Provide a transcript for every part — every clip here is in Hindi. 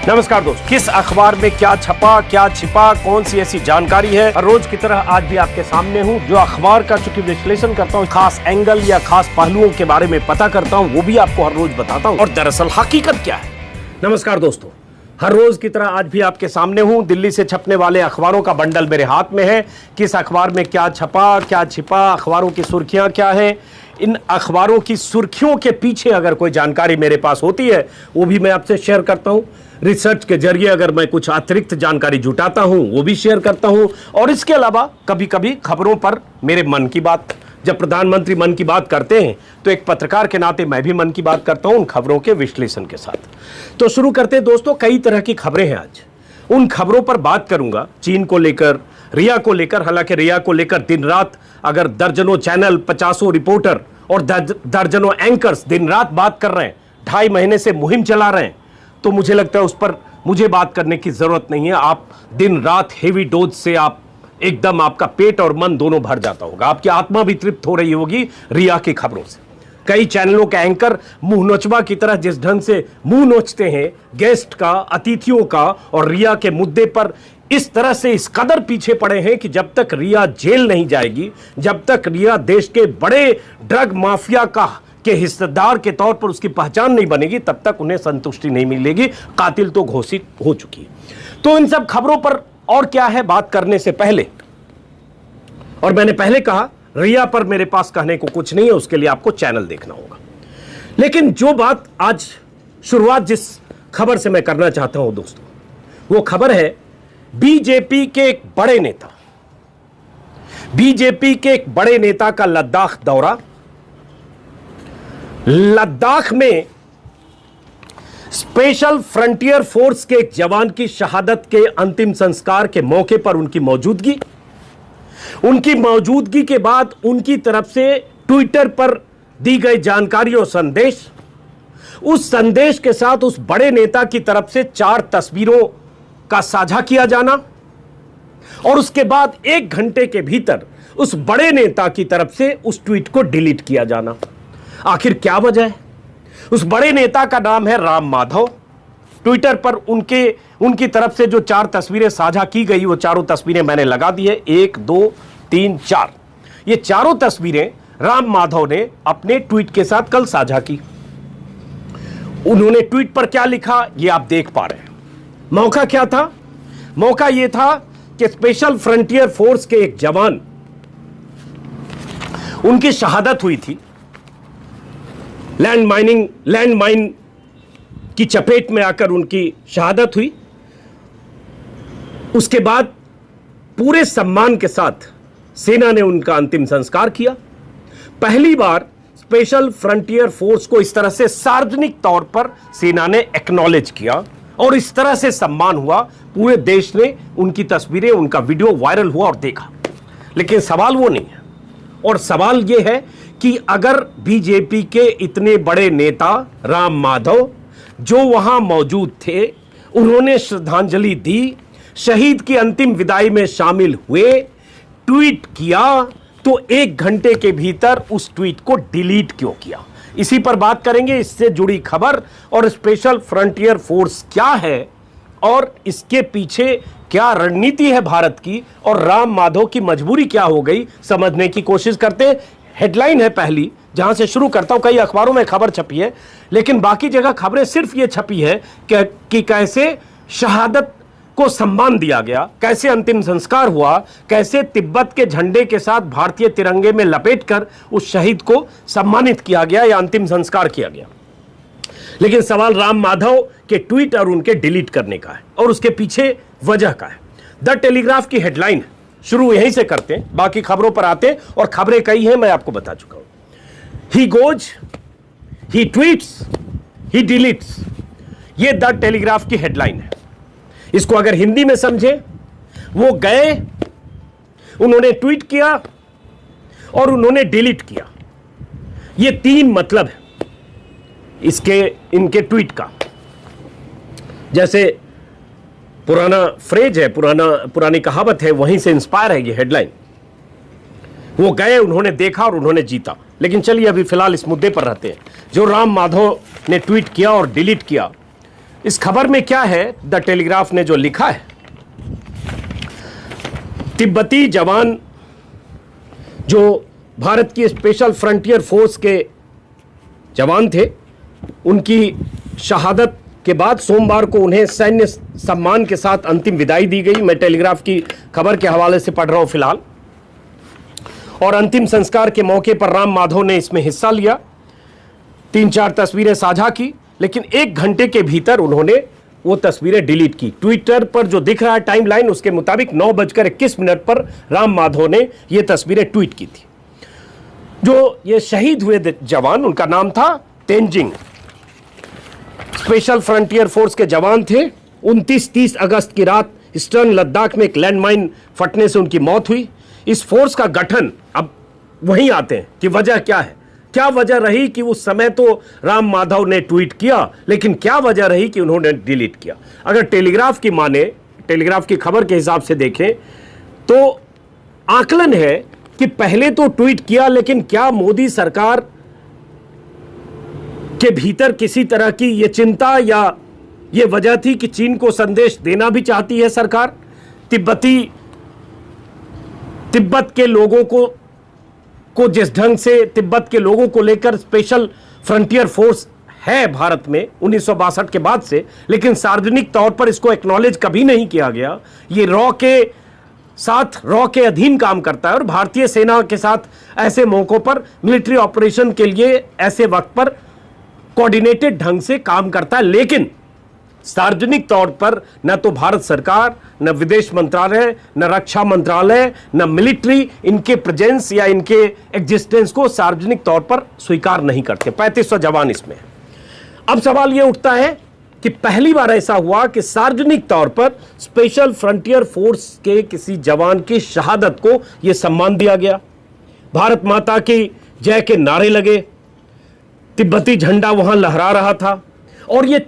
नमस्कार दोस्तों, किस अखबार में क्या छपा, क्या छिपा, कौन सी ऐसी जानकारी है, हर रोज की तरह आज भी आपके सामने हूं। जो अखबार का चूंकि विश्लेषण करता हूं, खास एंगल या खास पहलुओं के बारे में पता करता हूं, वो भी आपको हर रोज बताता हूं। और दरअसल हकीकत क्या है। नमस्कार दोस्तों, हर रोज की तरह आज भी आपके सामने हूं। दिल्ली से छपने वाले अखबारों का बंडल मेरे हाथ में है। किस अखबार में क्या छपा, क्या छिपा, अखबारों की सुर्खियां क्या है, इन अखबारों की सुर्खियों के पीछे अगर कोई जानकारी मेरे पास होती है वो भी मैं आपसे शेयर करता हूं। रिसर्च के जरिए अगर मैं कुछ अतिरिक्त जानकारी जुटाता हूं वो भी शेयर करता हूं। और इसके अलावा कभी कभी खबरों पर मेरे मन की बात, जब प्रधानमंत्री मन की बात करते हैं तो एक पत्रकार के नाते मैं भी मन की बात करता हूं उन खबरों के विश्लेषण के साथ। तो शुरू करते हैं दोस्तों। कई तरह की खबरें हैं आज, उन खबरों पर बात करूंगा। चीन को लेकर, रिया को लेकर, हालांकि रिया को लेकर दिन रात अगर दर्जनों चैनल, 50 रिपोर्टर और दर्जनों एंकर्स दिन रात बात कर रहे हैं, 2.5 महीने से मुहिम चला रहे हैं, तो मुझे लगता है उस पर मुझे बात करने की जरूरत नहीं है। आप दिन रात हेवी डोज से आप एकदम, आपका पेट और मन दोनों भर जाता होगा, आपकी आत्मा भी तृप्त हो रही होगी रिया की खबरों से। कई चैनलों के एंकर मुंह नोचवा की तरह जिस ढंग से मुंह नोचते हैं गेस्ट का, अतिथियों का, और रिया के मुद्दे पर इस तरह से इस कदर पीछे पड़े हैं कि जब तक रिया जेल नहीं जाएगी, जब तक रिया देश के बड़े ड्रग माफिया के हिस्सेदार के तौर पर उसकी पहचान नहीं बनेगी, तब तक उन्हें संतुष्टि नहीं मिलेगी। कातिल तो घोषित हो चुकी है। तो इन सब खबरों पर और क्या है बात करने से पहले, और मैंने पहले कहा रिया पर मेरे पास कहने को कुछ नहीं है, उसके लिए आपको चैनल देखना होगा। लेकिन जो बात आज शुरुआत जिस खबर से मैं करना चाहता हूं दोस्तों, वो खबर है बीजेपी के एक बड़े नेता, बीजेपी के एक बड़े नेता का लद्दाख दौरा। लद्दाख में स्पेशल फ्रंटियर फोर्स के एक जवान की शहादत के अंतिम संस्कार के मौके पर उनकी मौजूदगी के बाद उनकी तरफ से ट्विटर पर दी गई जानकारी और संदेश, उस संदेश के साथ उस बड़े नेता की तरफ से 4 तस्वीरों का साझा किया जाना, और उसके बाद 1 घंटे के भीतर उस बड़े नेता की तरफ से उस ट्वीट को डिलीट किया जाना। आखिर क्या वजह है? उस बड़े नेता का नाम है राम माधव। ट्विटर पर उनकी तरफ से जो 4 तस्वीरें साझा की गई, वो चारों तस्वीरें मैंने लगा दी है। 1, 2, 3, 4 ये चारों तस्वीरें राम माधव ने अपने ट्वीट के साथ कल साझा की। उन्होंने ट्वीट पर क्या लिखा ये आप देख पा रहे हैं। मौका क्या था? मौका यह था कि स्पेशल फ्रंटियर फोर्स के एक जवान, उनकी शहादत हुई थी, लैंडमाइन की चपेट में आकर उनकी शहादत हुई। उसके बाद पूरे सम्मान के साथ सेना ने उनका अंतिम संस्कार किया। पहली बार स्पेशल फ्रंटियर फोर्स को इस तरह से सार्वजनिक तौर पर सेना ने एक्नॉलेज किया और इस तरह से सम्मान हुआ। पूरे देश ने उनकी तस्वीरें, उनका वीडियो वायरल हुआ और देखा। लेकिन सवाल वो नहीं है, और सवाल यह है कि अगर बीजेपी के इतने बड़े नेता राम माधव जो वहां मौजूद थे, उन्होंने श्रद्धांजलि दी, शहीद की अंतिम विदाई में शामिल हुए, ट्वीट किया, तो 1 घंटे के भीतर उस ट्वीट को डिलीट क्यों किया? इसी पर बात करेंगे, इससे जुड़ी खबर, और स्पेशल फ्रंटियर फोर्स क्या है और इसके पीछे क्या रणनीति है भारत की, और राम माधव की मजबूरी क्या हो गई, समझने की कोशिश करते हैं। हेडलाइन है पहली, जहां से शुरू करता हूं। कई अखबारों में खबर छपी है, लेकिन बाकी जगह खबरें सिर्फ ये छपी है कि कैसे शहादत को सम्मान दिया गया, कैसे अंतिम संस्कार हुआ, कैसे तिब्बत के झंडे के साथ भारतीय तिरंगे में लपेटकर उस शहीद को सम्मानित किया गया या अंतिम संस्कार किया गया। लेकिन सवाल राम माधव के ट्वीट और उनके डिलीट करने का है, और उसके पीछे वजह का है। द टेलीग्राफ की हेडलाइन है, शुरू यहीं से करते हैं, बाकी खबरों पर आते हैं, और खबरें कई हैं, मैं आपको बता चुका हूं। He goes, he tweets, he deletes, ये द टेलीग्राफ की हेडलाइन है। इसको अगर हिंदी में समझे, वो गए, उन्होंने ट्वीट किया और उन्होंने डिलीट किया। ये 3 मतलब है इनके ट्वीट का। जैसे पुराना फ्रेज है, पुरानी कहावत है, वहीं से इंस्पायर है ये हेडलाइन। वो गए, उन्होंने देखा और उन्होंने जीता। लेकिन चलिए अभी फिलहाल इस मुद्दे पर रहते हैं। जो राम माधव ने ट्वीट किया और डिलीट किया, इस खबर में क्या है, द टेलीग्राफ ने जो लिखा है, तिब्बती जवान जो भारत की स्पेशल फ्रंटियर फोर्स के जवान थे, उनकी शहादत के बाद सोमवार को उन्हें सैन्य सम्मान के साथ अंतिम विदाई दी गई। मैं टेलीग्राफ की खबर के हवाले से पढ़ रहा हूं फिलहाल। और अंतिम संस्कार के मौके पर राम माधव ने इसमें हिस्सा लिया, 3-4 तस्वीरें साझा की, लेकिन 1 घंटे के भीतर उन्होंने वो तस्वीरें डिलीट की। ट्विटर पर जो दिख रहा है टाइमलाइन, उसके मुताबिक 9:21 पर राम माधव ने ये तस्वीरें ट्वीट की थी। जो ये शहीद हुए जवान, उनका नाम था तेंजिंग, स्पेशल फ्रंटियर फोर्स के जवान थे। 29-30 अगस्त की रात ईस्टर्न लद्दाख में एक लैंडमाइन फटने से उनकी मौत हुई। इस फोर्स का गठन, अब वहीं आते हैं कि वजह क्या है, क्या वजह रही कि उस समय तो राम माधव ने ट्वीट किया, लेकिन क्या वजह रही कि उन्होंने डिलीट किया। अगर टेलीग्राफ की माने, टेलीग्राफ की खबर के हिसाब से देखें तो आकलन है कि पहले तो ट्वीट किया, लेकिन क्या मोदी सरकार के भीतर किसी तरह की यह चिंता या यह वजह थी कि चीन को संदेश देना भी चाहती है सरकार। तिब्बत के लोगों को जिस ढंग से तिब्बत के लोगों को लेकर स्पेशल फ्रंटियर फोर्स है भारत में 1962 के बाद से, लेकिन सार्वजनिक तौर पर इसको एक्नॉलेज कभी नहीं किया गया। ये रॉ के अधीन काम करता है और भारतीय सेना के साथ ऐसे मौकों पर मिलिट्री ऑपरेशन के लिए ऐसे वक्त पर कोऑर्डिनेटेड ढंग से काम करता है। लेकिन सार्वजनिक तौर पर न तो भारत सरकार, न विदेश मंत्रालय, न रक्षा मंत्रालय, न मिलिट्री इनके प्रेजेंस या इनके एग्जिस्टेंस को सार्वजनिक तौर पर स्वीकार नहीं करते। 3500 जवान इसमें। अब सवाल यह उठता है कि पहली बार ऐसा हुआ कि सार्वजनिक तौर पर स्पेशल फ्रंटियर फोर्स के किसी जवान की शहादत को यह सम्मान दिया गया। भारत माता की जय के नारे लगे, तिब्बती झंडा वहां लहरा रहा था। और यह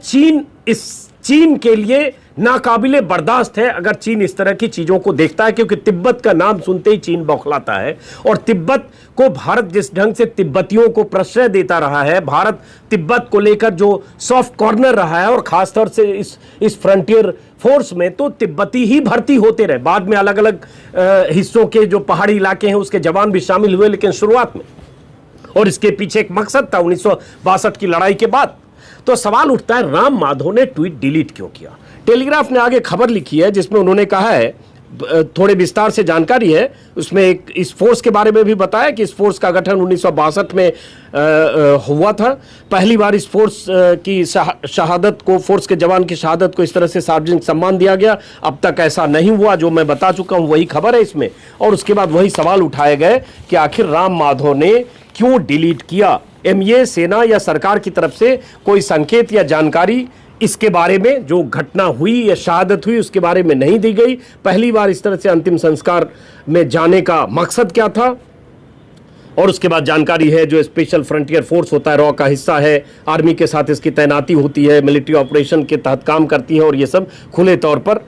चीन के लिए नाकाबिले बर्दाश्त है अगर चीन इस तरह की चीजों को देखता है, क्योंकि तिब्बत का नाम सुनते ही चीन बौखलाता है। और तिब्बत को भारत जिस ढंग से तिब्बतियों को प्रश्रय देता रहा है, भारत तिब्बत को लेकर जो सॉफ्ट कॉर्नर रहा है, और खासतौर से इस फ्रंटियर फोर्स में तो तिब्बती ही भर्ती होते रहे। बाद में अलग अलग हिस्सों के जो पहाड़ी इलाके हैं उसके जवान भी शामिल हुए, लेकिन शुरुआत में, और इसके पीछे एक मकसद था 1962 की लड़ाई के बाद। तो सवाल उठता है, राम माधव ने ट्वीट डिलीट क्यों किया? टेलीग्राफ ने आगे खबर लिखी है जिसमें उन्होंने कहा है, थोड़े विस्तार से जानकारी है उसमें, एक इस फोर्स के बारे में भी बताया कि इस फोर्स का गठन 1962 में हुआ था। पहली बार इस फोर्स की शहादत को, फोर्स के जवान की शहादत को इस तरह से सार्वजनिक सम्मान दिया गया। अब तक ऐसा नहीं हुआ, जो मैं बता चुका हूं वही खबर है इसमें। और उसके बाद वही सवाल उठाए गए कि आखिर राम माधव ने क्यों डिलीट किया। एमए, सेना या सरकार की तरफ से कोई संकेत या जानकारी इसके बारे में, जो घटना हुई या शहादत हुई उसके बारे में नहीं दी गई। पहली बार इस तरह से अंतिम संस्कार में जाने का मकसद क्या था। और उसके बाद जानकारी है, जो स्पेशल फ्रंटियर फोर्स होता है, रॉ का हिस्सा है, आर्मी के साथ इसकी तैनाती होती है, मिलिट्री ऑपरेशन के तहत काम करती है, और ये सब खुले तौर पर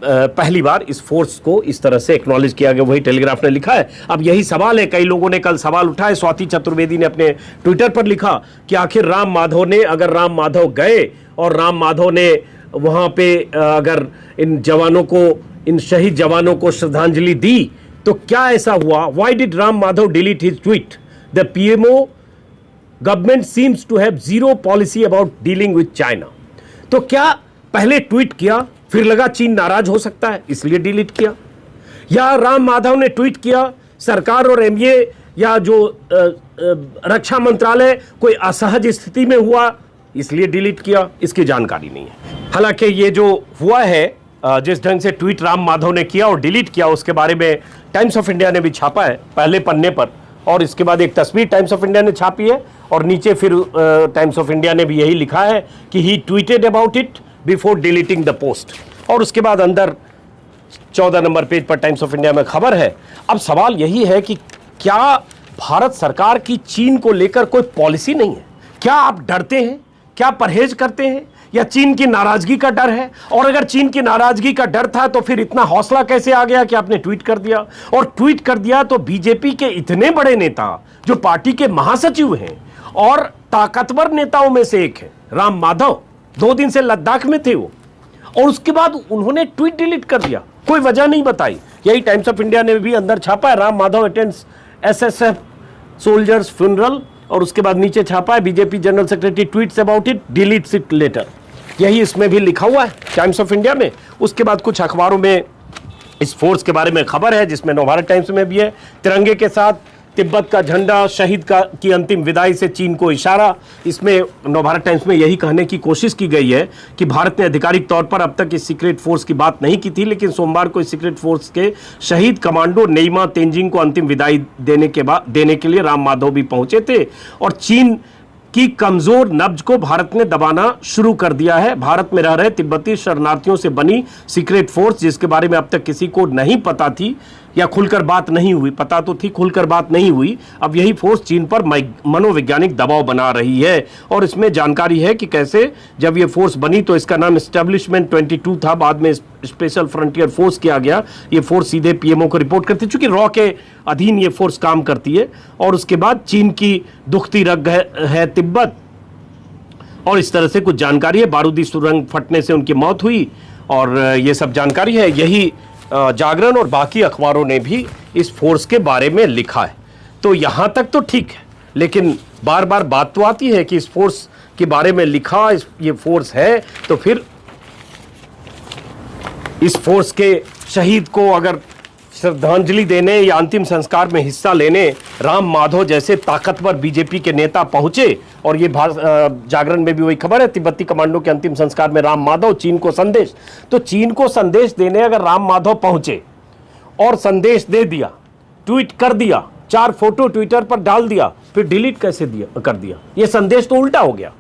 पहली बार इस फोर्स को इस तरह से एक्नॉलेज किया गया। वही टेलीग्राफ ने लिखा है। अब यही सवाल है, कई लोगों ने कल सवाल उठाए। स्वाति चतुर्वेदी ने अपने ट्विटर पर लिखा कि आखिर राम माधव ने, अगर राम माधव गए और राम माधव ने वहां पे अगर इन जवानों को, इन शहीद जवानों को श्रद्धांजलि दी, तो क्या ऐसा हुआ? Why did Ram Madhav delete his tweet? The PMO government seems to have zero policy about dealing with China. तो क्या पहले ट्वीट किया, फिर लगा चीन नाराज हो सकता है इसलिए डिलीट किया? या राम माधव ने ट्वीट किया, सरकार और एमए या जो रक्षा मंत्रालय कोई असहज स्थिति में हुआ इसलिए डिलीट किया? इसकी जानकारी नहीं है। हालांकि ये जो हुआ है, जिस ढंग से ट्वीट राम माधव ने किया और डिलीट किया, उसके बारे में टाइम्स ऑफ इंडिया ने भी छापा है पहले पन्ने पर, और इसके बाद एक तस्वीर टाइम्स ऑफ इंडिया ने छापी है, और नीचे फिर टाइम्स ऑफ इंडिया ने भी यही लिखा है कि he tweeted about it before deleting the post. और उसके बाद अंदर 14 नंबर पेज पर टाइम्स ऑफ इंडिया में खबर है। अब सवाल यही है कि क्या भारत सरकार की चीन को लेकर कोई पॉलिसी नहीं है? क्या आप डरते हैं? क्या परहेज करते हैं? या चीन की नाराजगी का डर है? और अगर चीन की नाराजगी का डर था तो फिर इतना हौसला कैसे आ गया कि आपने ट्वीट कर दिया? और ट्वीट कर दिया तो बीजेपी के इतने बड़े नेता, जो पार्टी के महासचिव हैं और ताकतवर नेताओं में से एक है राम माधव, 2 दिन से लद्दाख में थे वो, और उसके बाद उन्होंने ट्वीट डिलीट कर दिया, कोई वजह नहीं बताई। यही टाइम्स ऑफ इंडिया ने भी अंदर छापा है, Ram Madhav attends SSF soldiers funeral, और उसके बाद नीचे छापा है BJP general secretary tweets about it, deletes it later. यही इसमें भी लिखा हुआ है टाइम्स ऑफ इंडिया में। उसके बाद कुछ अखबारों में इस फोर्स के बारे में खबर है, जिसमें नवभारत टाइम्स में भी है। तिरंगे के साथ तिब्बत का झंडा, शहीद की अंतिम विदाई से चीन को इशारा। इसमें नवभारत टाइम्स में यही कहने की कोशिश की गई है कि भारत ने आधिकारिक तौर पर अब तक इस सीक्रेट फोर्स की बात नहीं की थी, लेकिन सोमवार को इस सीक्रेट फोर्स के शहीद कमांडो नेइमा तेंजिंग को अंतिम विदाई देने के लिए राम माधव भी पहुंचे थे, और चीन की कमजोर नब्ज को भारत ने दबाना शुरू कर दिया है। भारत में रह रहे तिब्बती शरणार्थियों से बनी सीक्रेट फोर्स, जिसके बारे में अब तक किसी को नहीं पता थी या खुलकर बात नहीं हुई, पता तो थी, खुलकर बात नहीं हुई। अब यही फोर्स चीन पर मनोवैज्ञानिक दबाव बना रही है, और इसमें जानकारी है कि कैसे जब ये फोर्स बनी तो इसका नाम एस्टेब्लिशमेंट 22 था, बाद में स्पेशल फ्रंटियर फोर्स किया गया। ये फोर्स सीधे पीएमओ को रिपोर्ट करती, चूंकि रॉ के अधीन ये फोर्स काम करती है। और उसके बाद चीन की दुखती रग है तिब्बत, और इस तरह से कुछ जानकारी है। बारूदी सुरंग फटने से उनकी मौत हुई, और ये सब जानकारी है। यही जागरण और बाकी अखबारों ने भी इस फोर्स के बारे में लिखा है। तो यहां तक तो ठीक है, लेकिन बार बार बात तो आती है कि इस फोर्स के बारे में लिखा, ये फोर्स है, तो फिर इस फोर्स के शहीद को अगर श्रद्धांजलि देने या अंतिम संस्कार में हिस्सा लेने राम माधव जैसे ताकतवर बीजेपी के नेता पहुंचे, और ये जागरण में भी वही खबर है, तिब्बती कमांडो के अंतिम संस्कार में राम माधव, चीन को संदेश। तो चीन को संदेश देने अगर राम माधव पहुंचे और संदेश दे दिया, ट्वीट कर दिया, 4 फोटो ट्विटर पर डाल दिया, फिर डिलीट कैसे कर दिया? ये संदेश तो उल्टा हो गया।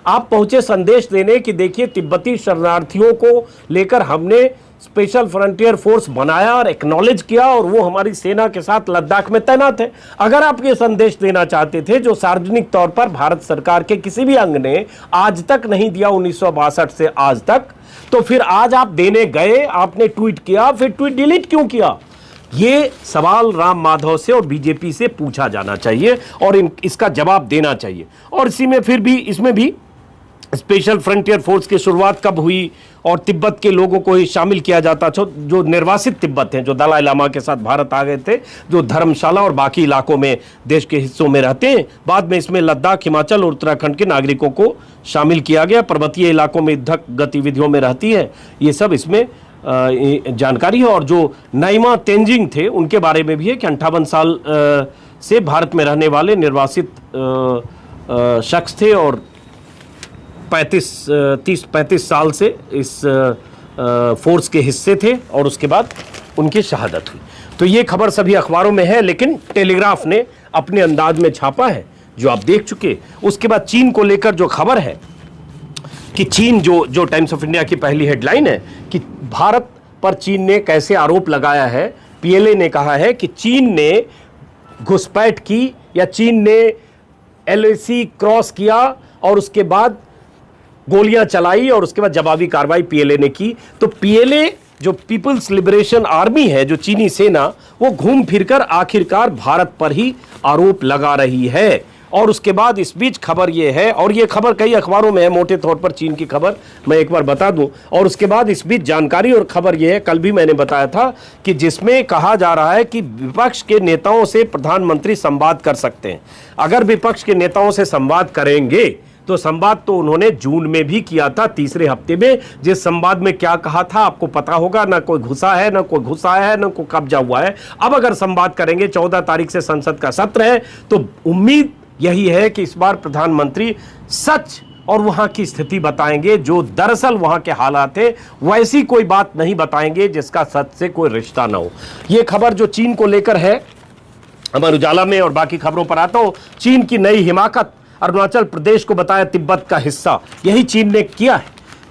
आप पहुंचे संदेश देने कि देखिए तिब्बती शरणार्थियों को लेकर हमने स्पेशल फ्रंटियर फोर्स बनाया और एक्नॉलेज किया, और वो हमारी सेना के साथ लद्दाख में तैनात है। अगर आप ये संदेश देना चाहते थे, जो सार्वजनिक तौर पर भारत सरकार के किसी भी अंग ने आज तक नहीं दिया 1962 से आज तक, तो फिर आज आप देने गए, आपने ट्वीट किया, फिर ट्वीट डिलीट क्यों किया? ये सवाल राम माधव से और बीजेपी से पूछा जाना चाहिए, और इसका जवाब देना चाहिए। और इसी में फिर भी इसमें भी स्पेशल फ्रंटियर फोर्स की शुरुआत कब हुई, और तिब्बत के लोगों को ही शामिल किया जाता, जो निर्वासित तिब्बत हैं, जो दलाई लामा के साथ भारत आ गए थे, जो धर्मशाला और बाकी इलाकों में देश के हिस्सों में रहते हैं। बाद में इसमें लद्दाख, हिमाचल और उत्तराखंड के नागरिकों को शामिल किया गया। पर्वतीय इलाकों में युद्धक गतिविधियों में रहती है, ये सब इसमें जानकारी है। और जो नेइमा तेंजिंग थे उनके बारे में भी है कि 58 साल से भारत में रहने वाले निर्वासित शख्स थे, और 30-35 साल से इस फोर्स के हिस्से थे, और उसके बाद उनकी शहादत हुई। तो ये खबर सभी अखबारों में है, लेकिन टेलीग्राफ ने अपने अंदाज में छापा है, जो आप देख चुके। उसके बाद चीन को लेकर जो खबर है कि चीन, जो टाइम्स ऑफ इंडिया की पहली हेडलाइन है कि भारत पर चीन ने कैसे आरोप लगाया है। पीएलए ने कहा है कि चीन ने घुसपैठ की, या चीन ने एलएसी क्रॉस किया और उसके बाद गोलियां चलाई, और उसके बाद जवाबी कार्रवाई पीएलए ने की। तो पीएलए, जो पीपल्स लिबरेशन आर्मी है, जो चीनी सेना, वो घूम फिरकर आखिरकार भारत पर ही आरोप लगा रही है। और उसके बाद इस बीच खबर ये है, और ये खबर कई अखबारों में है, मोटे तौर पर चीन की खबर मैं एक बार बता दूं। और उसके बाद इस बीच जानकारी और खबर ये है, कल भी मैंने बताया था, कि जिसमें कहा जा रहा है कि विपक्ष के नेताओं से प्रधानमंत्री संवाद कर सकते हैं। अगर विपक्ष के नेताओं से संवाद करेंगे तो संवाद तो उन्होंने जून में भी किया था, तीसरे हफ्ते में। जिस संवाद में क्या कहा था आपको पता होगा, ना कोई घुसा है, ना कोई घुसा है, ना कोई कब्जा हुआ है। अब अगर संवाद करेंगे, 14 तारीख से संसद का सत्र है, तो उम्मीद यही है कि इस बार प्रधानमंत्री सच और वहां की स्थिति बताएंगे, जो दरअसल वहां के हालात है। वैसी कोई बात नहीं बताएंगे जिसका सच से कोई रिश्ता ना हो। यह खबर जो चीन को लेकर है, अमर उजाला में, और बाकी खबरों पर आता हूं। चीन की नई हिमाकत, अरुणाचल प्रदेश को बताया तिब्बत का हिस्सा। यही चीन ने किया है,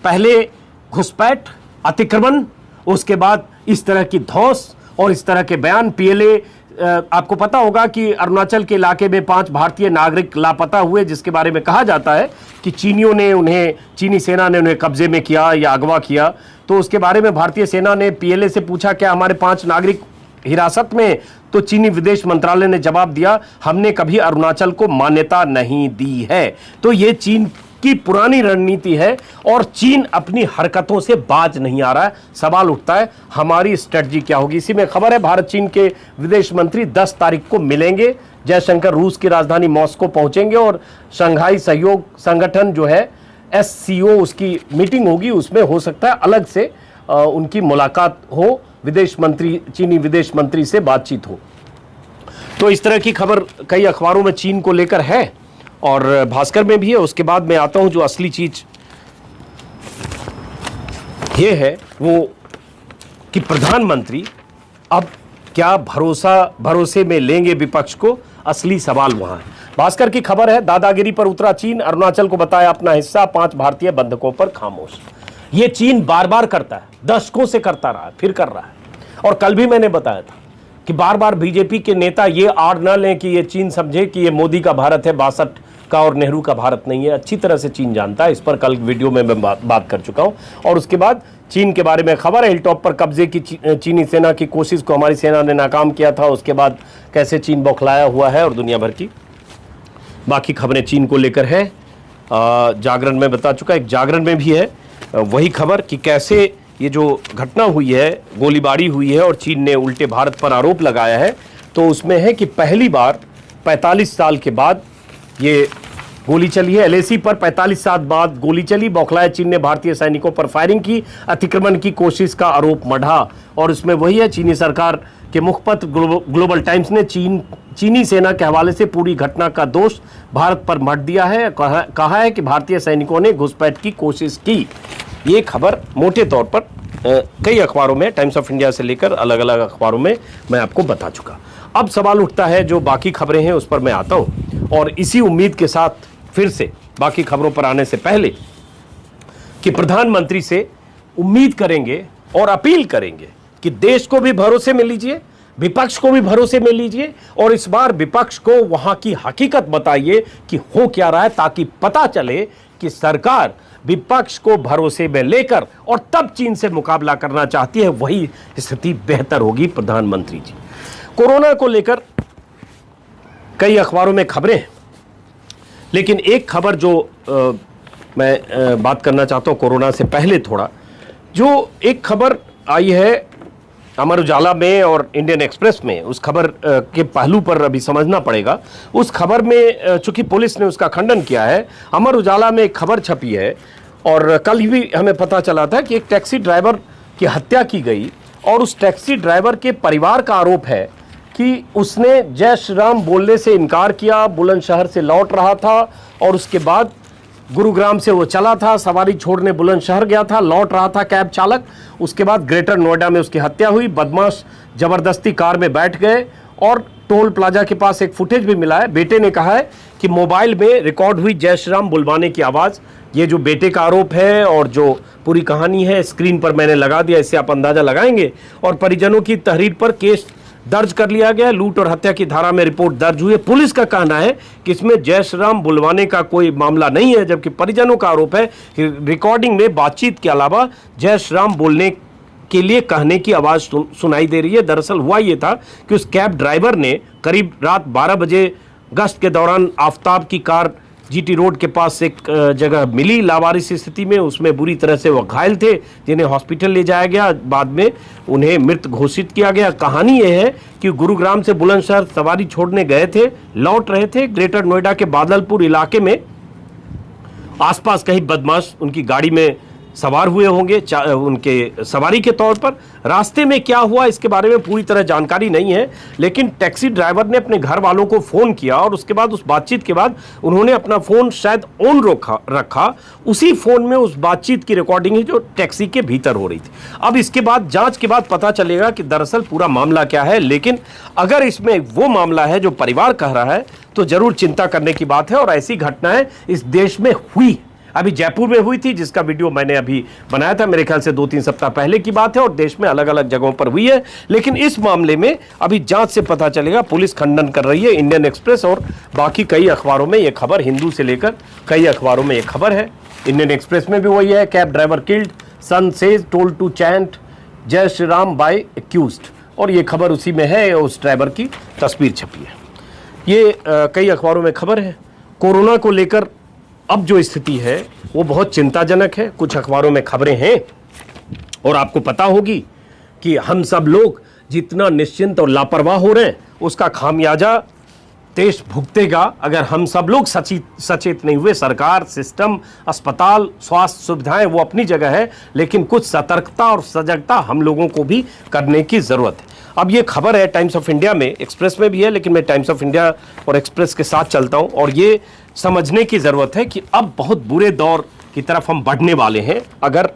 पहले घुसपैठ, अतिक्रमण, उसके बाद इस तरह की धौंस और इस तरह के बयान। पीएलए, आपको पता होगा कि अरुणाचल के इलाके में 5 भारतीय नागरिक लापता हुए, जिसके बारे में कहा जाता है कि चीनी सेना ने उन्हें कब्जे में किया या अगवा किया। तो उसके बारे में भारतीय सेना ने पीएलए से पूछा, क्या हमारे 5 नागरिक हिरासत में? तो चीनी विदेश मंत्रालय ने जवाब दिया, हमने कभी अरुणाचल को मान्यता नहीं दी है। तो ये चीन उसकी पुरानी रणनीति है और चीन अपनी हरकतों से बाज नहीं आ रहा है। सवाल उठता है हमारी स्ट्रेटजी क्या होगी। इसी में खबर है भारत चीन के विदेश मंत्री 10 तारीख को मिलेंगे। जयशंकर रूस की राजधानी मॉस्को पहुंचेंगे और शंघाई सहयोग संगठन जो है SCO उसकी मीटिंग होगी, उसमें हो सकता है अलग से उनकी मुलाकात हो, विदेश मंत्री चीनी विदेश मंत्री से बातचीत हो। तो इस तरह की खबर कई अखबारों में चीन को लेकर है और भास्कर में भी है। उसके बाद मैं आता हूं जो असली चीज ये है वो कि प्रधानमंत्री अब क्या भरोसे में लेंगे विपक्ष को, असली सवाल वहां है। भास्कर की खबर है दादागिरी पर उतरा चीन, अरुणाचल को बताया अपना हिस्सा, 5 भारतीय बंधकों पर खामोश। ये चीन बार बार करता है, दशकों से करता रहा है, फिर कर रहा है। और कल भी मैंने बताया था कि बार बार बीजेपी के नेता ये आड़ न लें कि ये चीन समझे कि ये मोदी का भारत है, 62 का और नेहरू का भारत नहीं है। अच्छी तरह से चीन जानता है, इस पर कल वीडियो में मैं बात कर चुका हूं। और उसके बाद चीन के बारे में खबर है, हिलटॉप पर कब्जे की चीनी सेना की कोशिश को हमारी सेना ने नाकाम किया था। उसके बाद कैसे चीन बौखलाया हुआ है और दुनिया भर की बाकी खबरें चीन को लेकर है। जागरण में बता चुका, एक जागरण में भी है वही खबर कि कैसे ये जो घटना हुई है, गोलीबारी हुई है और चीन ने उल्टे भारत पर आरोप लगाया है। तो उसमें है कि पहली बार 45 साल के बाद ये गोली चली है। LAC पर 45 साल बाद गोली चली, बौखलाए चीन ने भारतीय सैनिकों पर फायरिंग की, अतिक्रमण की कोशिश का आरोप मढ़ा। और उसमें वही है, चीनी सरकार के मुखपत्र ग्लोबल टाइम्स ने चीनी सेना के हवाले से पूरी घटना का दोष भारत पर मढ़ दिया है। कहा है कि भारतीय सैनिकों ने घुसपैठ की कोशिश की। ये खबर मोटे तौर पर कई अखबारों में, टाइम्स ऑफ इंडिया से लेकर अलग अलग अखबारों में मैं आपको बता चुका। अब सवाल उठता है, जो बाकी खबरें हैं उस पर मैं आता हूं और इसी उम्मीद के साथ फिर से बाकी खबरों पर आने से पहले कि प्रधानमंत्री से उम्मीद करेंगे और अपील करेंगे कि देश को भी भरोसे में लीजिए, विपक्ष को भी भरोसे में लीजिए और इस बार विपक्ष को वहां की हकीकत बताइए कि हो क्या रहा है, ताकि पता चले कि सरकार विपक्ष को भरोसे में लेकर और तब चीन से मुकाबला करना चाहती है। वही स्थिति बेहतर होगी। प्रधानमंत्री जी, कोरोना को लेकर कई अखबारों में खबरें हैं, लेकिन एक खबर जो मैं बात करना चाहता हूं कोरोना से पहले थोड़ा, जो एक खबर आई है अमर उजाला में और इंडियन एक्सप्रेस में, उस खबर के पहलू पर अभी समझना पड़ेगा। उस खबर में चूंकि पुलिस ने उसका खंडन किया है, अमर उजाला में एक खबर छपी है और कल भी हमें पता चला था कि एक टैक्सी ड्राइवर की हत्या की गई और उस टैक्सी ड्राइवर के परिवार का आरोप है कि उसने जय श्री राम बोलने से इनकार किया, बुलंदशहर से लौट रहा था और उसके बाद गुरुग्राम से वो चला था, सवारी छोड़ने बुलंदशहर गया था, लौट रहा था कैब चालक। उसके बाद ग्रेटर नोएडा में उसकी हत्या हुई। बदमाश जबरदस्ती कार में बैठ गए और टोल प्लाजा के पास एक फुटेज भी मिला है। बेटे ने कहा है कि मोबाइल में रिकॉर्ड हुई जय श्री राम बुलवाने की आवाज़। ये जो बेटे का आरोप है और जो पूरी कहानी है स्क्रीन पर मैंने लगा दिया, इससे आप अंदाजा लगाएंगे। और परिजनों की तहरीर पर केस दर्ज कर लिया गया। लूट और हत्या की धारा में रिपोर्ट दर्ज हुई है। पुलिस का कहना है कि इसमें जय श्री राम बुलवाने का कोई मामला नहीं है, जबकि परिजनों का आरोप है कि रिकॉर्डिंग में बातचीत के अलावा जय श्री राम बोलने के लिए कहने की आवाज़ सुनाई दे रही है। दरअसल हुआ ये था कि उस कैब ड्राइवर ने करीब रात 12 बजे गश्त के दौरान आफ्ताब की कार GT रोड के पास एक जगह मिली लावारिस स्थिति में। उसमें बुरी तरह से वो घायल थे, जिन्हें हॉस्पिटल ले जाया गया। बाद में उन्हें मृत घोषित किया गया। कहानी ये है कि गुरुग्राम से बुलंदशहर सवारी छोड़ने गए थे, लौट रहे थे। ग्रेटर नोएडा के बादलपुर इलाके में आसपास कहीं बदमाश उनकी गाड़ी में सवार हुए होंगे उनके सवारी के तौर पर। रास्ते में क्या हुआ इसके बारे में पूरी तरह जानकारी नहीं है, लेकिन टैक्सी ड्राइवर ने अपने घर वालों को फ़ोन किया और उसके बाद उस बातचीत के बाद उन्होंने अपना फ़ोन शायद ऑन रखा। उसी फ़ोन में उस बातचीत की रिकॉर्डिंग है जो टैक्सी के भीतर हो रही थी। अब इसके बाद जांच के बाद पता चलेगा कि दरअसल पूरा मामला क्या है, लेकिन अगर इसमें वो मामला है जो परिवार कह रहा है तो ज़रूर चिंता करने की बात है। और ऐसी घटनाएं इस देश में हुई, अभी जयपुर में हुई थी जिसका वीडियो मैंने अभी बनाया था, मेरे ख्याल से 2-3 सप्ताह पहले की बात है, और देश में अलग अलग जगहों पर हुई है। लेकिन इस मामले में अभी जांच से पता चलेगा। पुलिस खंडन कर रही है। इंडियन एक्सप्रेस और बाकी कई अखबारों में ये खबर, हिंदू से लेकर कई अखबारों में ये खबर है। इंडियन एक्सप्रेस में भी वही है, cab driver killed, son says told to chant Jai Shri Ram bye accused, और ये खबर उसी में है, उस ड्राइवर की तस्वीर छपी है। ये कई अखबारों में खबर है। कोरोना को लेकर अब जो स्थिति है वो बहुत चिंताजनक है। कुछ अखबारों में खबरें हैं और आपको पता होगी कि हम सब लोग जितना निश्चिंत और लापरवाह हो रहे हैं उसका खामियाजा देश भुगतेगा अगर हम सब लोग सचेत नहीं हुए। सरकार, सिस्टम, अस्पताल, स्वास्थ्य सुविधाएं वो अपनी जगह है, लेकिन कुछ सतर्कता और सजगता हम लोगों को भी करने की जरूरत है। अब ये खबर है टाइम्स ऑफ इंडिया में, एक्सप्रेस में भी है, लेकिन मैं टाइम्स ऑफ इंडिया और एक्सप्रेस के साथ चलता हूं और ये समझने की जरूरत है कि अब बहुत बुरे दौर की तरफ हम बढ़ने वाले हैं अगर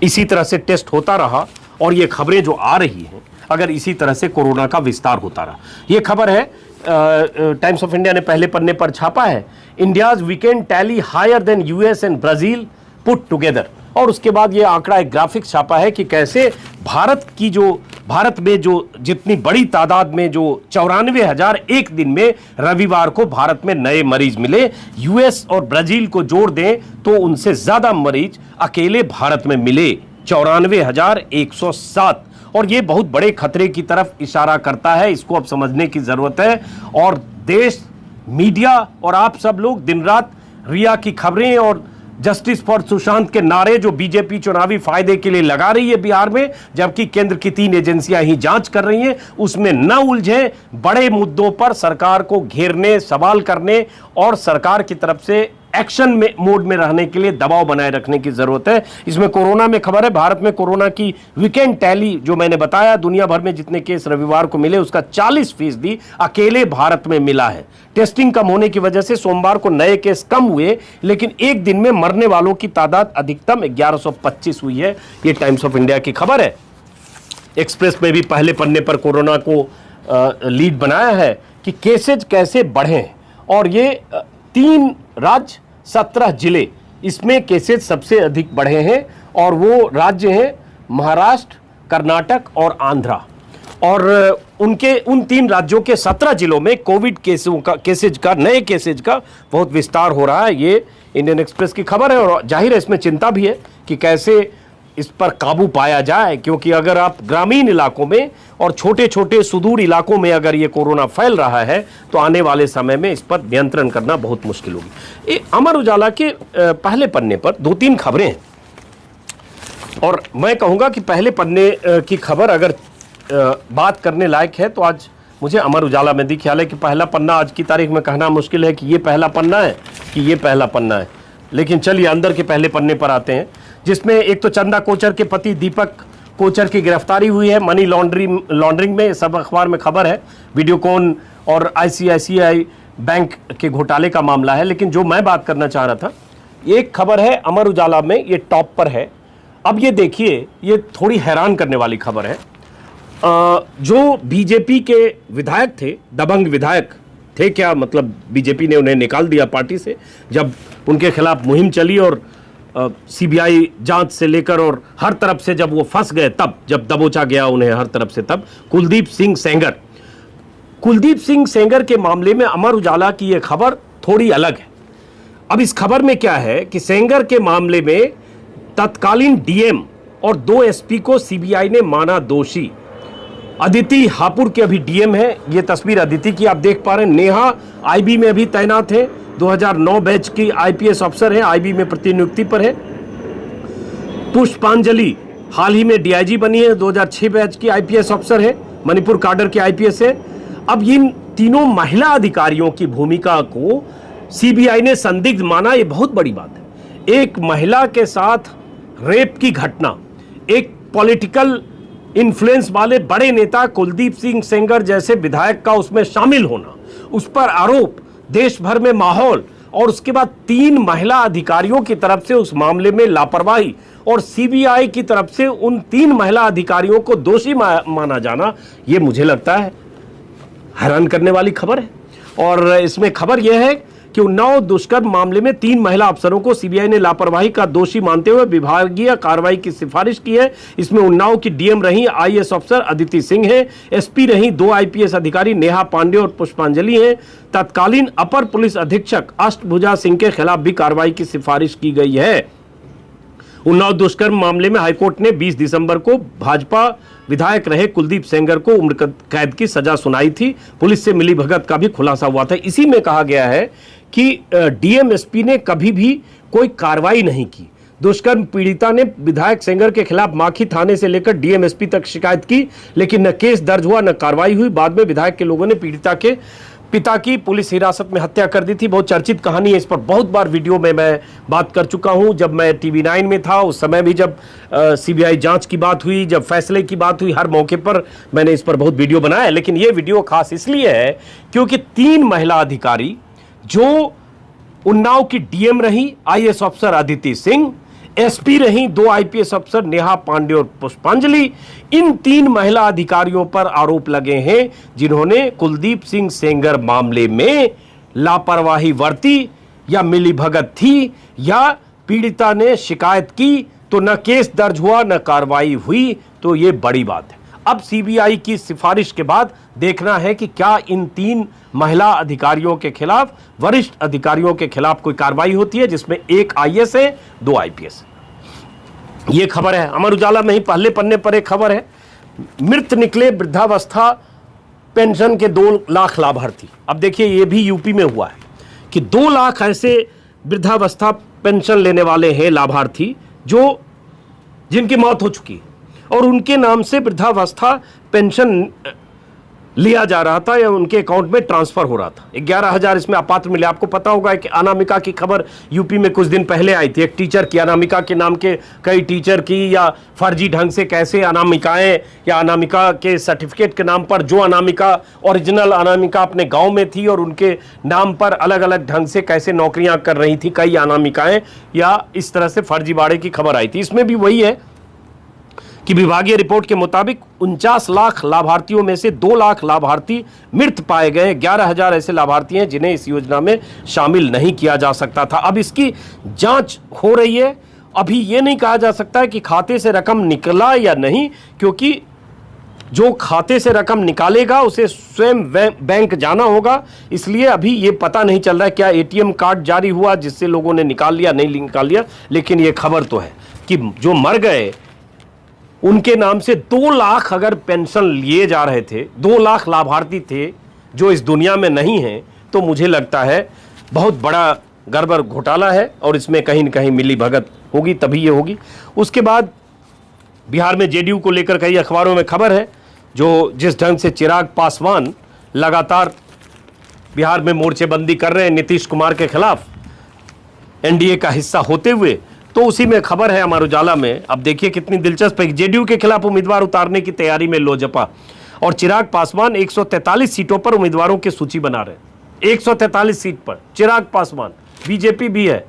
इसी तरह से टेस्ट होता रहा और ये खबरें जो आ रही हैं अगर इसी तरह से कोरोना का विस्तार होता रहा। ये खबर है टाइम्स ऑफ इंडिया ने पहले पन्ने पर छापा है, India's weekend tally higher than US and Brazil put together. और उसके बाद ये आंकड़ा, एक ग्राफिक छापा है कि कैसे भारत में जो जितनी बड़ी तादाद में जो 94,000 एक दिन में रविवार को भारत में नए मरीज मिले, यूएस और ब्राजील को जोड़ दें तो उनसे ज्यादा मरीज अकेले भारत में मिले, 94,107। और ये बहुत बड़े खतरे की तरफ इशारा करता है, इसको अब समझने की जरूरत है। और देश, मीडिया और आप सब लोग दिन रात रिया की खबरें और जस्टिस फॉर सुशांत के नारे जो बीजेपी चुनावी फायदे के लिए लगा रही है बिहार में, जबकि केंद्र की 3 एजेंसियां ही जांच कर रही हैं, उसमें न उलझे। बड़े मुद्दों पर सरकार को घेरने, सवाल करने और सरकार की तरफ से एक्शन में मोड में रहने के लिए दबाव बनाए रखने की जरूरत है। इसमें कोरोना में खबर है, भारत में कोरोना की वीकेंड टैली जो मैंने बताया, दुनिया भर में जितने केस रविवार को मिले उसका 40% अकेले भारत में मिला है। टेस्टिंग कम होने की वजह से सोमवार को नए केस कम हुए, लेकिन एक दिन में मरने वालों की तादाद अधिकतम 1125 हुई है। ये टाइम्स ऑफ इंडिया की खबर है। एक्सप्रेस में भी पहले पन्ने पर कोरोना को लीड बनाया है कि केसेज कैसे बढ़े, और ये 3 राज्य 17 जिले इसमें केसेज सबसे अधिक बढ़े हैं और वो राज्य हैं महाराष्ट्र, कर्नाटक और आंध्रा। और उन 3 राज्यों के 17 जिलों में कोविड केसेज का नए केसेज का बहुत विस्तार हो रहा है। ये इंडियन एक्सप्रेस की खबर है और जाहिर है इसमें चिंता भी है कि कैसे इस पर काबू पाया जाए, क्योंकि अगर आप ग्रामीण इलाकों में और छोटे छोटे सुदूर इलाकों में अगर ये कोरोना फैल रहा है तो आने वाले समय में इस पर नियंत्रण करना बहुत मुश्किल होगी। अमर उजाला के पहले पन्ने पर 2-3 खबरें हैं और मैं कहूंगा कि पहले पन्ने की खबर अगर बात करने लायक है तो आज मुझे अमर उजाला में ख्याल है कि पहला पन्ना आज की तारीख में कहना मुश्किल है कि ये पहला पन्ना है कि ये पहला पन्ना है, लेकिन चलिए अंदर के पहले पन्ने पर आते हैं, जिसमें एक तो चंदा कोचर के पति दीपक कोचर की गिरफ्तारी हुई है मनी लॉन्ड्रिंग में। सब अखबार में खबर है, वीडियोकॉन और आईसीआईसीआई बैंक के घोटाले का मामला है। लेकिन जो मैं बात करना चाह रहा था, एक खबर है अमर उजाला में, ये टॉप पर है। अब ये देखिए, ये थोड़ी हैरान करने वाली खबर है। जो बीजेपी के विधायक थे, दबंग विधायक थे क्या, मतलब बीजेपी ने उन्हें निकाल दिया पार्टी से जब उनके खिलाफ मुहिम चली और सीबीआई जांच से लेकर और हर तरफ से जब वो फंस गए, तब जब दबोचा गया उन्हें हर तरफ से, तब कुलदीप सिंह सेंगर के मामले में अमर उजाला की यह खबर थोड़ी अलग है। अब इस खबर में क्या है कि सेंगर के मामले में तत्कालीन डीएम और 2 एसपी को सीबीआई ने माना दोषी। अदिति हापुड़ के अभी डीएम है, ये तस्वीर अदिति की आप देख पा रहे हैं। नेहा आईबी में अभी तैनात है, 2009 बैच की आईपीएस अफसर है, आईबी में प्रतिनियुक्ति पर है। पुष्पांजलि हाल ही में डीआईजी बनी है, 2006 बैच की आईपीएस अफसर है, मणिपुर काडर के आईपीएस है। अब इन तीनों महिला अधिकारियों की भूमिका को सीबीआई ने संदिग्ध माना, ये बहुत बड़ी बात है। एक महिला के साथ रेप की घटना, एक पॉलिटिकल इन्फ्लुएंस वाले बड़े नेता कुलदीप सिंह सेंगर जैसे विधायक का उसमें शामिल होना, उस पर आरोप, देश भर में माहौल, और उसके बाद 3 महिला अधिकारियों की तरफ से उस मामले में लापरवाही और सीबीआई की तरफ से उन 3 महिला अधिकारियों को दोषी माना जाना, यह मुझे लगता है हैरान करने वाली खबर है। और इसमें खबर यह है कि उन्नाव दुष्कर्म मामले में 3 महिला अफसरों को सीबीआई ने लापरवाही का दोषी मानते हुए विभागीय कार्रवाई की सिफारिश की है। इसमें उन्नाव की डीएम रही आईएएस अफसर अदिति सिंह है, एसपी रही 2 आईपीएस अधिकारी नेहा पांडे और पुष्पांजलि हैं। तत्कालीन अपर पुलिस अधीक्षक अष्टभुजा सिंह के खिलाफ भी कार्रवाई की सिफारिश की गई है। उन्नाव दुष्कर्म मामले में हाईकोर्ट ने 20 दिसंबर को भाजपा विधायक रहे कुलदीप सेंगर को उम्र कैद की सजा सुनाई थी। पुलिस से मिली भगत का भी खुलासा हुआ था। इसी में कहा गया है कि डीएमएसपी ने कभी भी कोई कार्रवाई नहीं की। दुष्कर्म पीड़िता ने विधायक सेंगर के खिलाफ माखी थाने से लेकर डीएमएसपी तक शिकायत की, लेकिन न केस दर्ज हुआ न कार्रवाई हुई। बाद में विधायक के लोगों ने पीड़िता के पिता की पुलिस हिरासत में हत्या कर दी थी। बहुत चर्चित कहानी है, इस पर बहुत बार वीडियो में मैं बात कर चुका हूं। जब मैं TV9 में था उस समय भी जब सीबीआई जांच की बात हुई, जब फैसले की बात हुई, हर मौके पर मैंने इस पर बहुत वीडियो बनाया। लेकिन ये वीडियो खास इसलिए है क्योंकि 3 महिला अधिकारी जो उन्नाव की डीएम रही IAS अफसर अदिति सिंह, SP रही 2 IPS अफसर नेहा पांडे और पुष्पांजलि, इन 3 महिला अधिकारियों पर आरोप लगे हैं जिन्होंने कुलदीप सिंह सेंगर मामले में लापरवाही बरती या मिलीभगत थी, या पीड़िता ने शिकायत की तो न केस दर्ज हुआ न कार्रवाई हुई। तो ये बड़ी बात है। अब सीबीआई की सिफारिश के बाद देखना है कि क्या इन 3 महिला अधिकारियों के खिलाफ, वरिष्ठ अधिकारियों के खिलाफ कोई कार्रवाई होती है, जिसमें 1 IAS है, 2 IPS। ये खबर है अमर उजाला में ही पहले पन्ने पर एक खबर है, मृत निकले वृद्धावस्था पेंशन के 2 लाख लाभार्थी। अब देखिए ये भी यूपी में हुआ है कि 2 लाख ऐसे वृद्धावस्था पेंशन लेने वाले हैं लाभार्थी जिनकी मौत हो चुकी है और उनके नाम से वृद्धावस्था पेंशन लिया जा रहा था या उनके अकाउंट में ट्रांसफर हो रहा था। 11,000 इसमें अपात्र मिले। आपको पता होगा कि अनामिका की खबर यूपी में कुछ दिन पहले आई थी, एक टीचर की, अनामिका के नाम के कई टीचर की, या फर्जी ढंग से कैसे अनामिकाएं या अनामिका के सर्टिफिकेट के नाम पर जो अनामिका ओरिजिनल अनामिका अपने गांव में थी और उनके नाम पर अलग अलग ढंग से कैसे नौकरियां कर रही थी कई अनामिकाएं, या इस तरह से फर्जीवाड़े की खबर आई थी। इसमें भी वही है कि विभागीय रिपोर्ट के मुताबिक 49 लाख लाभार्थियों में से 2 लाख लाभार्थी मृत पाए गए। 11,000 ऐसे लाभार्थी हैं जिन्हें इस योजना में शामिल नहीं किया जा सकता था। अब इसकी जांच हो रही है। अभी ये नहीं कहा जा सकता है कि खाते से रकम निकला या नहीं, क्योंकि जो खाते से रकम निकालेगा उसे स्वयं बैंक जाना होगा। इसलिए अभी ये पता नहीं चल रहा है क्या ATM कार्ड जारी हुआ जिससे लोगों ने निकाल लिया, नहीं निकाल लिया। लेकिन ये खबर तो है कि जो मर गए उनके नाम से 2 लाख अगर पेंशन लिए जा रहे थे, 2 लाख लाभार्थी थे जो इस दुनिया में नहीं हैं, तो मुझे लगता है बहुत बड़ा गड़बड़ घोटाला है और इसमें कहीं न कहीं मिली भगत होगी, तभी ये होगी। उसके बाद बिहार में JDU को लेकर कई अखबारों में खबर है, जो जिस ढंग से चिराग पासवान लगातार बिहार में मोर्चेबंदी कर रहे हैं नीतीश कुमार के खिलाफ, NDA का हिस्सा होते हुए, तो उसी में खबर है अमर उजाला में। अब देखिए कितनी दिलचस्प है। JDU के खिलाफ उम्मीदवार उतारने की तैयारी में लोजपा, और चिराग पासवान 143 सीटों पर उम्मीदवारों की सूची बना रहे। 143 सीट पर चिराग पासवान, बीजेपी भी है,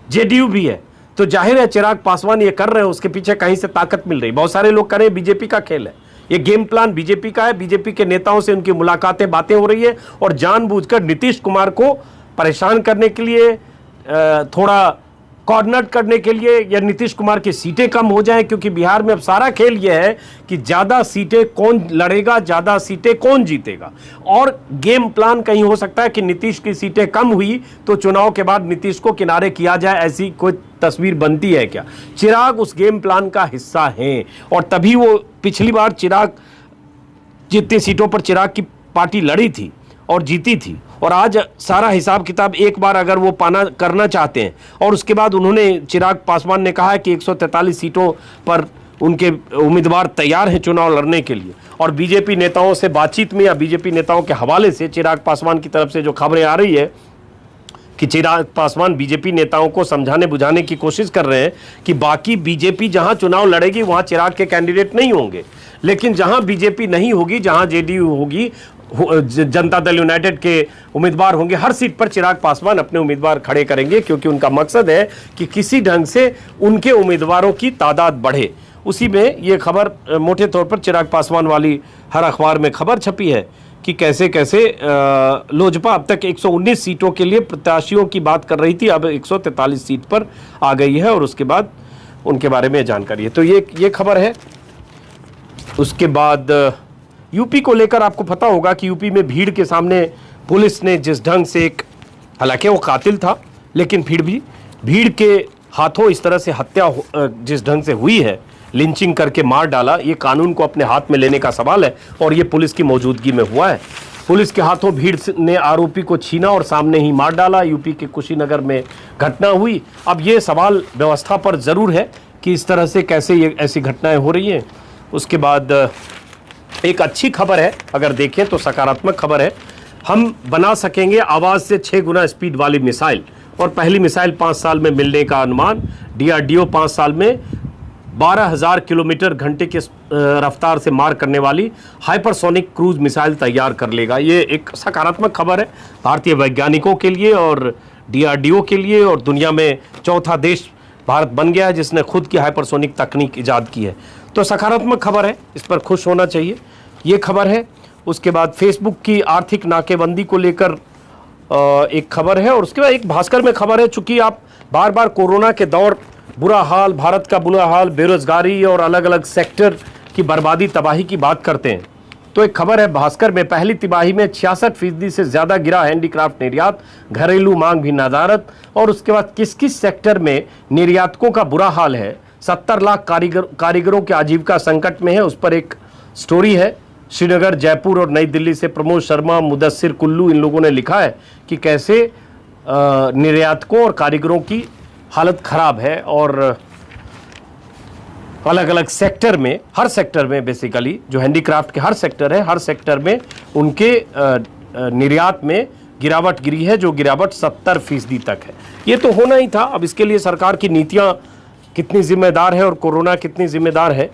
JDU भी है, तो जाहिर है चिराग पासवान ये कर रहे हैं, उसके पीछे कहीं से ताकत मिल रही। बहुत सारे लोग कह रहे हैं बीजेपी का खेल है, ये गेम प्लान बीजेपी का है, बीजेपी के नेताओं से उनकी मुलाकातें, बातें हो रही है और जानबूझकर नीतीश कुमार को परेशान करने के लिए, थोड़ा कॉर्नर करने के लिए, या नीतीश कुमार की सीटें कम हो जाएं। क्योंकि बिहार में अब सारा खेल यह है कि ज़्यादा सीटें कौन लड़ेगा, ज़्यादा सीटें कौन जीतेगा। और गेम प्लान कहीं हो सकता है कि नीतीश की सीटें कम हुई तो चुनाव के बाद नीतीश को किनारे किया जाए, ऐसी कोई तस्वीर बनती है क्या? चिराग उस गेम प्लान का हिस्सा हैं और तभी वो पिछली बार चिराग जितनी सीटों पर चिराग की पार्टी लड़ी थी और जीती थी, और आज सारा हिसाब किताब एक बार अगर वो करना चाहते हैं, और उसके बाद उन्होंने, चिराग पासवान ने कहा है कि 143 सीटों पर उनके उम्मीदवार तैयार हैं चुनाव लड़ने के लिए। और बीजेपी नेताओं से बातचीत में या बीजेपी नेताओं के हवाले से चिराग पासवान की तरफ से जो खबरें आ रही है कि चिराग पासवान बीजेपी नेताओं को समझाने बुझाने की कोशिश कर रहे हैं कि बाकी बीजेपी जहां चुनाव लड़ेगी वहां चिराग के कैंडिडेट नहीं होंगे, लेकिन जहां बीजेपी नहीं होगी, जहां JDU होगी, जनता दल यूनाइटेड के उम्मीदवार होंगे, हर सीट पर चिराग पासवान अपने उम्मीदवार खड़े करेंगे, क्योंकि उनका मकसद है कि किसी ढंग से उनके उम्मीदवारों की तादाद बढ़े। उसी में ये खबर मोटे तौर पर चिराग पासवान वाली हर अखबार में खबर छपी है कि कैसे कैसे लोजपा अब तक 119 सीटों के लिए प्रत्याशियों की बात कर रही थी, अब 143 सीट पर आ गई है और उसके बाद उनके बारे में जानकारी है। तो ये खबर है। उसके बाद यूपी को लेकर आपको पता होगा कि यूपी में भीड़ के सामने पुलिस ने जिस ढंग से हालांकि वो कातिल था, लेकिन फिर भी भीड़ के हाथों इस तरह से हत्या जिस ढंग से हुई है, लिंचिंग करके मार डाला, ये कानून को अपने हाथ में लेने का सवाल है और ये पुलिस की मौजूदगी में हुआ है। पुलिस के हाथों भीड़ ने आरोपी को छीना और सामने ही मार डाला। यूपी के कुशीनगर में घटना हुई। अब ये सवाल व्यवस्था पर ज़रूर है कि इस तरह से कैसे ये ऐसी घटनाएं हो रही हैं। उसके बाद एक अच्छी खबर है, अगर देखें तो सकारात्मक खबर है। हम बना सकेंगे आवाज़ से 6 गुना स्पीड वाली मिसाइल, और पहली मिसाइल 5 साल में मिलने का अनुमान। DRDO 5 साल में 12,000 किलोमीटर घंटे की रफ्तार से मार करने वाली हाइपरसोनिक क्रूज मिसाइल तैयार कर लेगा। ये एक सकारात्मक खबर है भारतीय वैज्ञानिकों के लिए और DRDO के लिए, और दुनिया में चौथा देश भारत बन गया है जिसने खुद की हाइपरसोनिक तकनीक ईजाद की है। तो सकारात्मक खबर है, इस पर खुश होना चाहिए। ये खबर है। उसके बाद फेसबुक की आर्थिक नाकेबंदी को लेकर एक खबर है, और उसके बाद एक भास्कर में खबर है। चूंकि आप बार बार कोरोना के दौर, बुरा हाल, भारत का बुरा हाल, बेरोजगारी और अलग अलग सेक्टर की बर्बादी तबाही की बात करते हैं, तो एक खबर है भास्कर में। पहली तिमाही में 66% से ज़्यादा गिरा हैंडीक्राफ्ट निर्यात, घरेलू मांग भी नदारद। और उसके बाद किस किस सेक्टर में निर्यातकों का बुरा हाल है। 70 लाख कारीगरों के आजीविका संकट में है, उस पर एक स्टोरी है। श्रीनगर, जयपुर और नई दिल्ली से प्रमोद शर्मा, मुदस्सिर कुल्लू, इन लोगों ने लिखा है कि कैसे निर्यातकों और कारीगरों की हालत खराब है, और अलग अलग सेक्टर में, हर सेक्टर में बेसिकली जो हैंडीक्राफ्ट के हर सेक्टर है, हर सेक्टर में उनके निर्यात में गिरावट गिरी है, जो गिरावट 70% तक है। ये तो होना ही था। अब इसके लिए सरकार की नीतियां कितनी जिम्मेदार है और कोरोना कितनी जिम्मेदार है,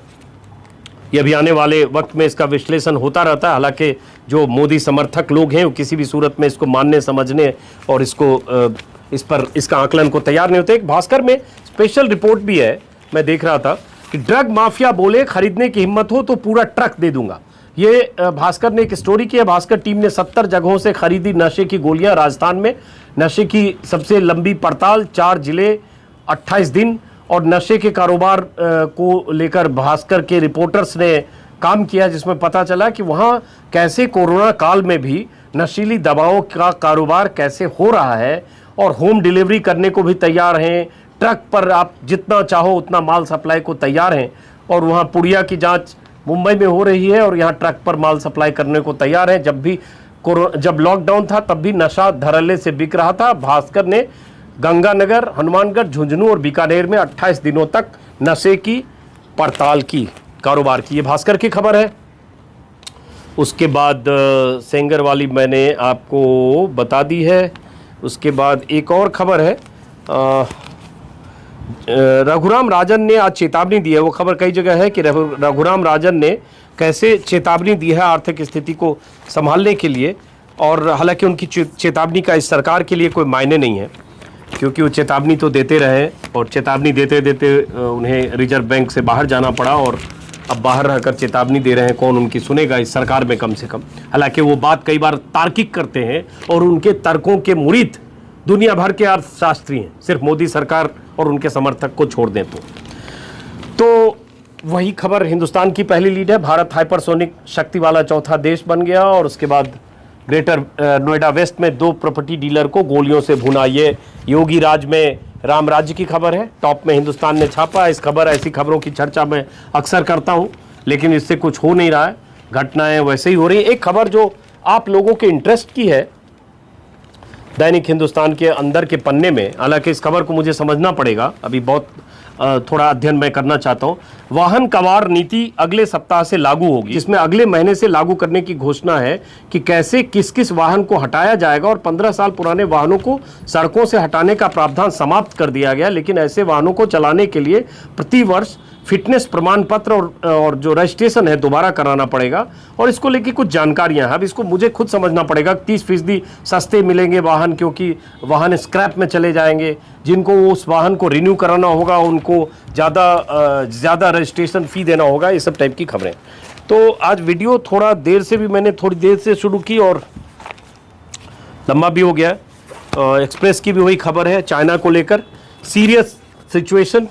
ये भी आने वाले वक्त में इसका विश्लेषण होता रहता है। हालांकि जो मोदी समर्थक लोग हैं वो किसी भी सूरत में इसको मानने, समझने और इसका आकलन को तैयार नहीं होते। एक भास्कर में स्पेशल रिपोर्ट भी है, मैं देख रहा था कि ड्रग माफिया बोले खरीदने की हिम्मत हो तो पूरा ट्रक दे दूंगा। ये भास्कर ने एक स्टोरी की है। भास्कर टीम ने 70 जगहों से खरीदी नशे की गोलियां। राजस्थान में नशे की सबसे लंबी पड़ताल, 4 जिले, 28 दिन, और नशे के कारोबार को लेकर भास्कर के रिपोर्टर्स ने काम किया, जिसमें पता चला कि वहाँ कैसे कोरोना काल में भी नशीली दवाओं का कारोबार कैसे हो रहा है, और होम डिलीवरी करने को भी तैयार हैं। ट्रक पर आप जितना चाहो उतना माल सप्लाई को तैयार हैं, और वहाँ पुड़िया की जांच मुंबई में हो रही है, और यहाँ ट्रक पर माल सप्लाई करने को तैयार हैं। जब लॉकडाउन था तब भी नशा धड़ल्ले से बिक रहा था। भास्कर ने गंगानगर, हनुमानगढ़, झुंझुनू और बीकानेर में 28 दिनों तक नशे की पड़ताल की, कारोबार की। ये भास्कर की खबर है। उसके बाद सेंगर वाली मैंने आपको बता दी है। उसके बाद एक और खबर है, रघुराम राजन ने आज चेतावनी दी है। वो खबर कई जगह है कि रघुराम राजन ने कैसे चेतावनी दी है आर्थिक स्थिति को संभालने के लिए, और हालांकि उनकी चेतावनी का इस सरकार के लिए कोई मायने नहीं है, क्योंकि वो चेतावनी तो देते रहे, और चेतावनी देते देते उन्हें रिजर्व बैंक से बाहर जाना पड़ा, और अब बाहर रहकर चेतावनी दे रहे हैं। कौन उनकी सुनेगा इस सरकार में, कम से कम। हालांकि वो बात कई बार तार्किक करते हैं, और उनके तर्कों के मुरीद दुनिया भर के अर्थशास्त्री हैं, सिर्फ मोदी सरकार और उनके समर्थक को छोड़ दें तो वही खबर हिंदुस्तान की पहली लीड है। भारत हाइपरसोनिक शक्ति वाला चौथा देश बन गया। और उसके बाद ग्रेटर नोएडा वेस्ट में 2 प्रॉपर्टी डीलर को गोलियों से भुना। ये योगी राज में राम राज्य की खबर है। टॉप में हिंदुस्तान ने छापा। ऐसी खबरों की चर्चा मैं अक्सर करता हूं, लेकिन इससे कुछ हो नहीं रहा है। घटनाएं वैसे ही हो रही है। एक खबर जो आप लोगों के इंटरेस्ट की है दैनिक हिंदुस्तान के अंदर के पन्ने में, हालांकि इस खबर को मुझे समझना पड़ेगा, अभी बहुत थोड़ा अध्ययन मैं करना चाहता हूं। वाहन कवार नीति अगले सप्ताह से लागू होगी, जिसमें अगले महीने से लागू करने की घोषणा है कि कैसे किस किस वाहन को हटाया जाएगा, और 15 साल पुराने वाहनों को सड़कों से हटाने का प्रावधान समाप्त कर दिया गया। लेकिन ऐसे वाहनों को चलाने के लिए प्रति वर्ष फिटनेस प्रमाण पत्र और जो रजिस्ट्रेशन है दोबारा कराना पड़ेगा, और इसको लेके कुछ जानकारियां हैं। अब इसको मुझे खुद समझना पड़ेगा। 30% सस्ते मिलेंगे वाहन, क्योंकि वाहन स्क्रैप में चले जाएंगे। जिनको उस वाहन को रिन्यू कराना होगा उनको ज़्यादा रजिस्ट्रेशन फ़ी देना होगा। ये सब टाइप की खबरें। तो आज वीडियो मैंने थोड़ी देर से शुरू की और लंबा भी हो गया। एक्सप्रेस की भी वही खबर है, चाइना को लेकर सीरियस सिचुएशन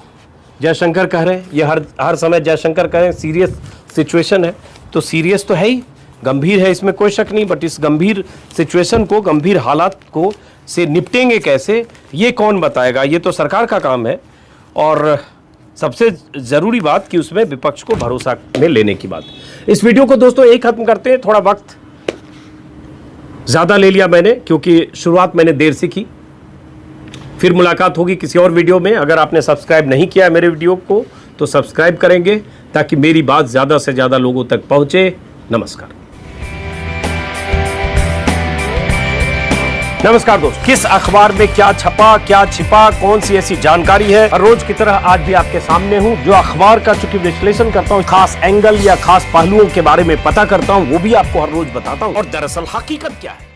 जयशंकर कह रहे हैं। ये हर समय जयशंकर कह रहे हैं सीरियस सिचुएशन है, तो सीरियस तो है ही, गंभीर है, इसमें कोई शक नहीं। बट इस गंभीर सिचुएशन को, गंभीर हालात को से निपटेंगे कैसे, ये कौन बताएगा? ये तो सरकार का काम है। और सबसे ज़रूरी बात कि उसमें विपक्ष को भरोसा में लेने की बात। इस वीडियो को दोस्तों यही खत्म करते हैं। थोड़ा वक्त ज़्यादा ले लिया मैंने, क्योंकि शुरुआत मैंने देर से की। फिर मुलाकात होगी किसी और वीडियो में। अगर आपने सब्सक्राइब नहीं किया मेरे वीडियो को तो सब्सक्राइब करेंगे ताकि मेरी बात ज़्यादा से ज़्यादा लोगों तक पहुँचे। नमस्कार। नमस्कार दोस्त, किस अखबार में क्या छपा, क्या छिपा, कौन सी ऐसी जानकारी है, हर रोज की तरह आज भी आपके सामने हूं। जो अखबार का चूंकि विश्लेषण करता हूं, खास एंगल या खास पहलुओं के बारे में पता करता हूं, वो भी आपको हर रोज बताता हूं। और दरअसल हकीकत क्या है।